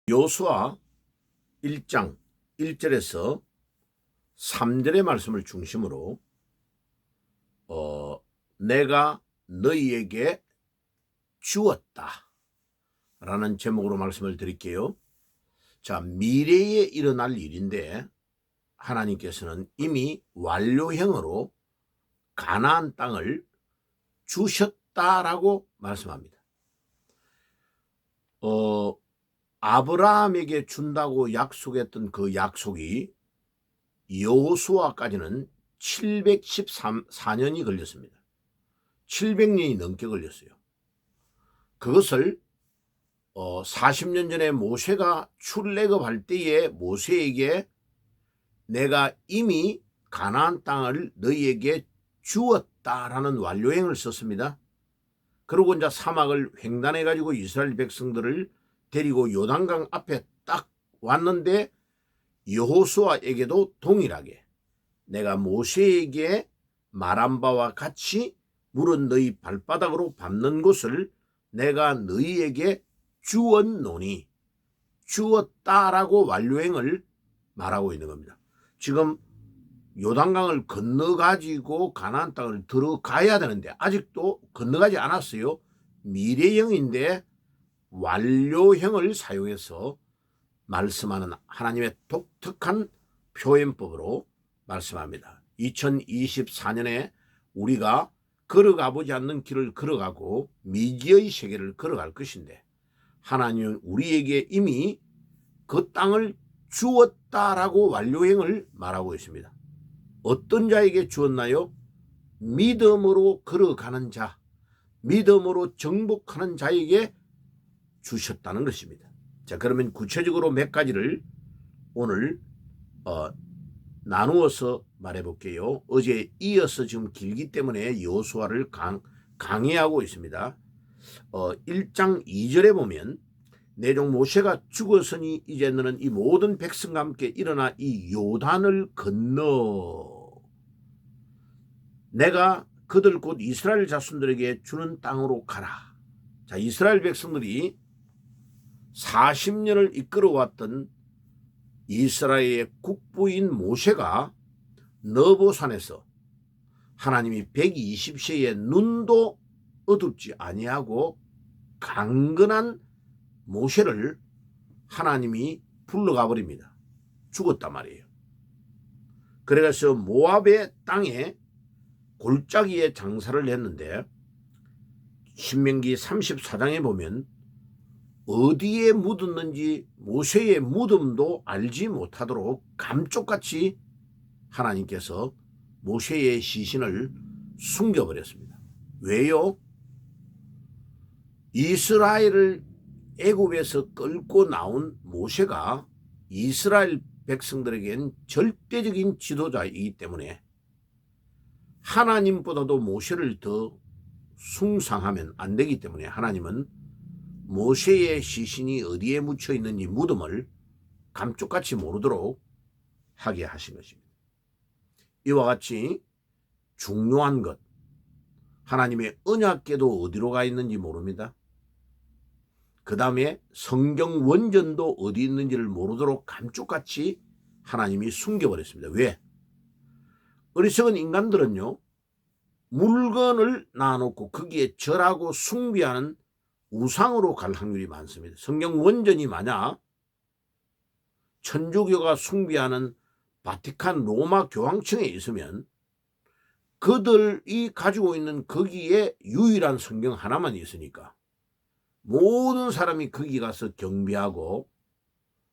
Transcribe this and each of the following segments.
여호수아 1장 1절에서 3절의 말씀을 중심으로 내가 너희에게 주었다 라는 제목으로 말씀을 드릴게요. 자, 미래에 일어날 일인데 하나님께서는 이미 완료형으로 가나안 땅을 주셨다라고 말씀합니다. 아브라함에게 준다고 약속했던 그 약속이 여호수아까지는 714년이 걸렸습니다. 700년이 넘게 걸렸어요. 그것을 40년 전에 모세가 출애굽할 때에 모세에게 내가 이미 가나안 땅을 너희에게 주었다라는 완료형을 썼습니다. 그리고 이제 사막을 횡단해 가지고 이스라엘 백성들을 데리고 요단강 앞에 딱 왔는데 여호수아에게도 동일하게 내가 모세에게 말한 바와 같이 물은 너희 발바닥으로 밟는 곳을 내가 너희에게 주었노니, 주었다라고 완료형을 말하고 있는 겁니다. 지금 요단강을 건너가지고 가나안 땅을 들어가야 되는데 아직도 건너가지 않았어요. 미래형인데 완료형을 사용해서 말씀하는 하나님의 독특한 표현법으로 말씀합니다. 2024년에 우리가 걸어가보지 않는 길을 걸어가고 미지의 세계를 걸어갈 것인데 하나님은 우리에게 이미 그 땅을 주었다라고 완료형을 말하고 있습니다. 어떤 자에게 주었나요? 믿음으로 걸어가는 자, 믿음으로 정복하는 자에게 주셨다는 것입니다. 자, 그러면 구체적으로 몇 가지를 오늘 나누어서 말해 볼게요. 어제 이어서 지금 길기 때문에 여호수아를 강의하고 있습니다. 1장 2절에 보면 내 종 모세가 죽었으니 이제 너는 이 모든 백성과 함께 일어나 이 요단을 건너 내가 그들 곧 이스라엘 자손들에게 주는 땅으로 가라. 자, 이스라엘 백성들이 40년을 이끌어왔던 이스라엘의 국부인 모세가 너보산에서 하나님이 120세에 눈도 어둡지 아니하고 강건한 모세를 하나님이 불러가 버립니다. 죽었단 말이에요. 그래서 모압의 땅에 골짜기에 장사를 했는데 신명기 34장에 보면 어디에 묻었는지 모세의 무덤도 알지 못하도록 감쪽같이 하나님께서 모세의 시신을 숨겨버렸습니다. 왜요? 이스라엘을 애굽에서 끌고 나온 모세가 이스라엘 백성들에겐 절대적인 지도자이기 때문에 하나님보다도 모세를 더 숭상하면 안 되기 때문에 하나님은 모세의 시신이 어디에 묻혀 있는지 무덤을 감쪽같이 모르도록 하게 하신 것입니다. 이와 같이 중요한 것, 하나님의 언약궤도 어디로 가 있는지 모릅니다. 그 다음에 성경 원전도 어디 있는지를 모르도록 감쪽같이 하나님이 숨겨버렸습니다. 왜? 어리석은 인간들은요, 물건을 놔놓고 거기에 절하고 숭배하는 우상으로 갈 확률이 많습니다. 성경 원전이 만약 천주교가 숭배하는 바티칸 로마 교황청에 있으면 그들이 가지고 있는 거기에 유일한 성경 하나만 있으니까 모든 사람이 거기 가서 경배하고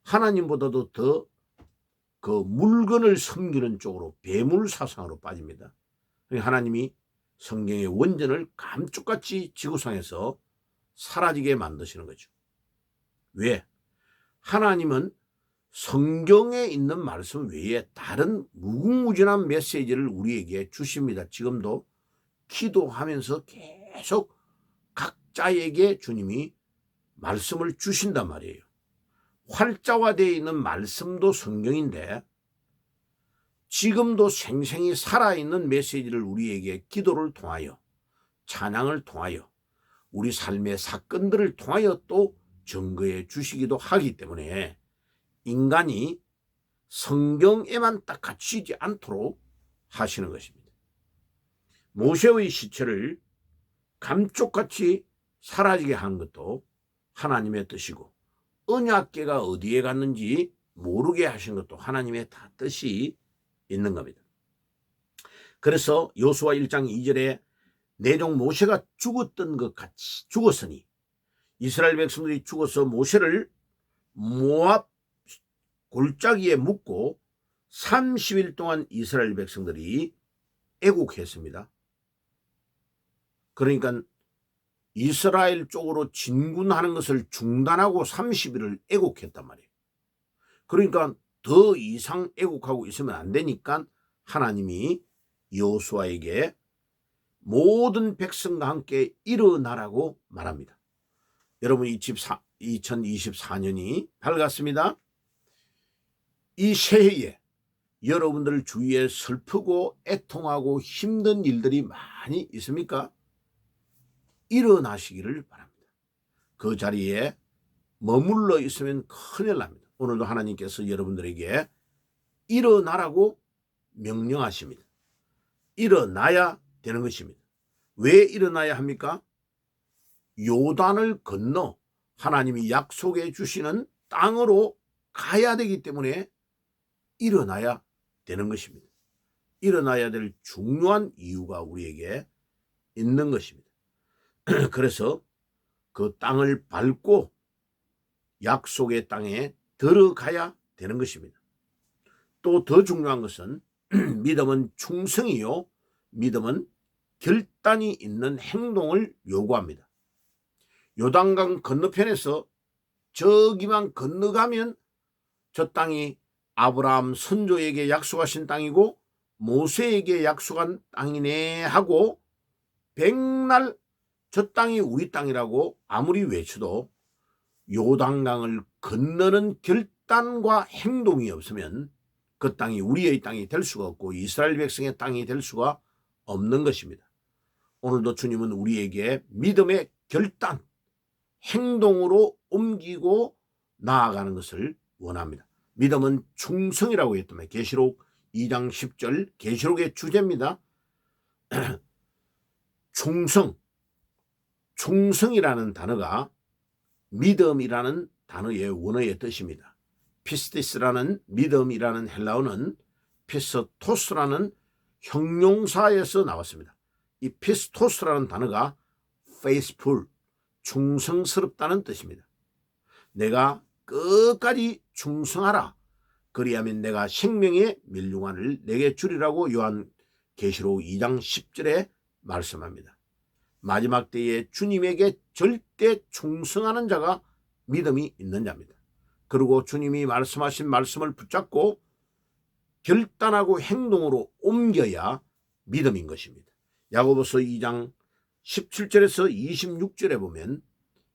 하나님보다도 더 그 물건을 섬기는 쪽으로 배물 사상으로 빠집니다. 하나님이 성경의 원전을 감쪽같이 지구상에서 사라지게 만드시는 거죠. 왜? 하나님은 성경에 있는 말씀 외에 다른 무궁무진한 메시지를 우리에게 주십니다. 지금도 기도하면서 계속 각자에게 주님이 말씀을 주신단 말이에요. 활자화되어 있는 말씀도 성경인데 지금도 생생히 살아있는 메시지를 우리에게 기도를 통하여 찬양을 통하여 우리 삶의 사건들을 통하여 또 증거해 주시기도 하기 때문에 인간이 성경에만 딱 갇히지 않도록 하시는 것입니다. 모세의 시체를 감쪽같이 사라지게 한 것도 하나님의 뜻이고, 언약궤가 어디에 갔는지 모르게 하신 것도 하나님의 다 뜻이 있는 겁니다. 그래서 여호수아 1장 2절에 내 종 모세가 죽었던 것 같이 죽었으니, 이스라엘 백성들이 죽어서 모세를 모압 골짜기에 묻고 30일 동안 이스라엘 백성들이 애국했습니다. 그러니까 이스라엘 쪽으로 진군하는 것을 중단하고 30일을 애국했단 말이에요. 그러니까 더 이상 애국하고 있으면 안 되니까 하나님이 여호수아에게 모든 백성과 함께 일어나라고 말합니다. 여러분, 2024년이 밝았습니다. 이 새해에 여러분들 주위에 슬프고 애통하고 힘든 일들이 많이 있습니까? 일어나시기를 바랍니다. 그 자리에 머물러 있으면 큰일 납니다. 오늘도 하나님께서 여러분들에게 일어나라고 명령하십니다. 일어나야 되는 것입니다. 왜 일어나야 합니까? 요단을 건너 하나님이 약속해 주시는 땅으로 가야 되기 때문에 일어나야 되는 것입니다. 일어나야 될 중요한 이유가 우리에게 있는 것입니다. 그래서 그 땅을 밟고 약속의 땅에 들어가야 되는 것입니다. 또 더 중요한 것은 믿음은 충성이요, 믿음은 결단이 있는 행동을 요구합니다. 요단강 건너편에서 저기만 건너가면 저 땅이 아브라함 선조에게 약속하신 땅이고 모세에게 약속한 땅이네 하고 백날 저 땅이 우리 땅이라고 아무리 외쳐도 요단강을 건너는 결단과 행동이 없으면 그 땅이 우리의 땅이 될 수가 없고 이스라엘 백성의 땅이 될 수가 없는 것입니다. 오늘도 주님은 우리에게 믿음의 결단, 행동으로 옮기고 나아가는 것을 원합니다. 믿음은 충성이라고 했더니 계시록 2장 10절 계시록의 주제입니다. 충성이라는 단어가 믿음이라는 단어의 원어의 뜻입니다. 피스티스라는 믿음이라는 헬라어는 피스토스라는 형용사에서 나왔습니다. 이 피스토스라는 단어가 faithful, 충성스럽다는 뜻입니다. 내가 끝까지 충성하라. 그리하면 내가 생명의 멸류관을 내게 주리라고 요한계시록 2장 10절에 말씀합니다. 마지막 때에 주님에게 절대 충성하는 자가 믿음이 있는 자입니다. 그리고 주님이 말씀하신 말씀을 붙잡고 결단하고 행동으로 옮겨야 믿음인 것입니다. 야고보서 2장 17절에서 26절에 보면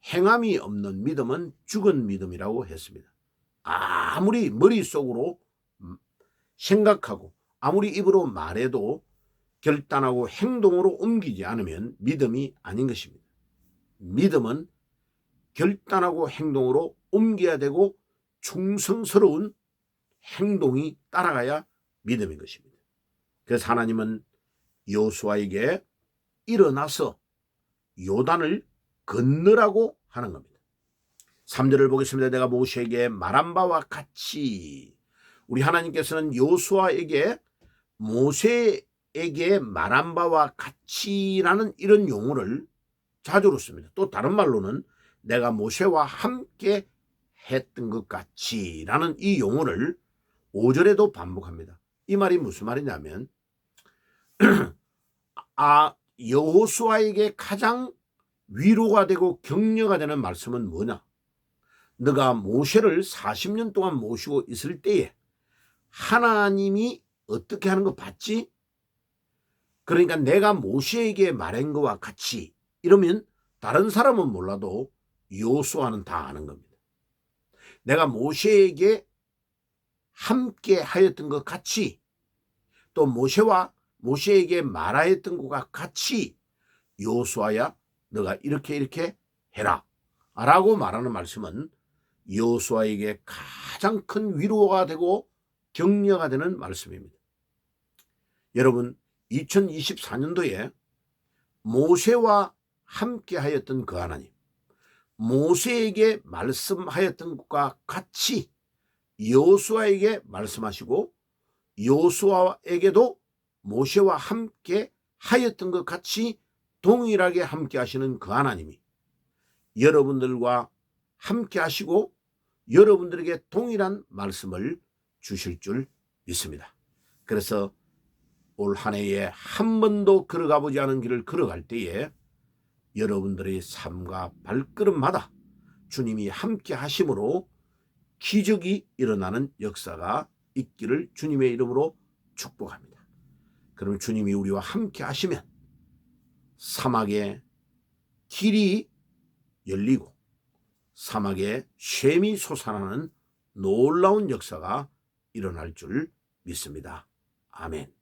행함이 없는 믿음은 죽은 믿음이라고 했습니다. 아무리 머릿속으로 생각하고 아무리 입으로 말해도 결단하고 행동으로 옮기지 않으면 믿음이 아닌 것입니다. 믿음은 결단하고 행동으로 옮겨야 되고 충성스러운 행동이 따라가야 믿음인 것입니다. 그래서 하나님은 여호수아에게 일어나서 요단을 건너라고 하는 겁니다. 3절을 보겠습니다. 내가 모세에게 말한 바와 같이, 우리 하나님께서는 여호수아에게 모세에게 말한 바와 같이라는 이런 용어를 자주로 씁니다. 또 다른 말로는 내가 모세와 함께 했던 것 같이라는 이 용어를 5절에도 반복합니다. 이 말이 무슨 말이냐면 여호수아에게 가장 위로가 되고 격려가 되는 말씀은 뭐냐? 너가 모세를 40년 동안 모시고 있을 때에 하나님이 어떻게 하는 거 봤지? 그러니까 내가 모세에게 말한 것과 같이, 이러면 다른 사람은 몰라도 여호수아는 다 아는 겁니다. 내가 모세에게 함께 하였던 것 같이, 또 모세에게 말하였던 것과 같이 여호수아야 너가 이렇게 해라. 라고 말하는 말씀은 여호수아에게 가장 큰 위로가 되고 격려가 되는 말씀입니다. 여러분, 2024년도에 모세와 함께 하였던 그 하나님, 모세에게 말씀하였던 것과 같이 여호수아에게 말씀하시고 여호수아에게도 모세와 함께 하였던 것 같이 동일하게 함께 하시는 그 하나님이 여러분들과 함께 하시고 여러분들에게 동일한 말씀을 주실 줄 믿습니다. 그래서 올 한 해에 한 번도 걸어가 보지 않은 길을 걸어갈 때에 여러분들의 삶과 발걸음마다 주님이 함께 하심으로 기적이 일어나는 역사가 있기를 주님의 이름으로 축복합니다. 그러면 주님이 우리와 함께 하시면 사막에 길이 열리고 사막에 샘이 솟아나는 놀라운 역사가 일어날 줄 믿습니다. 아멘.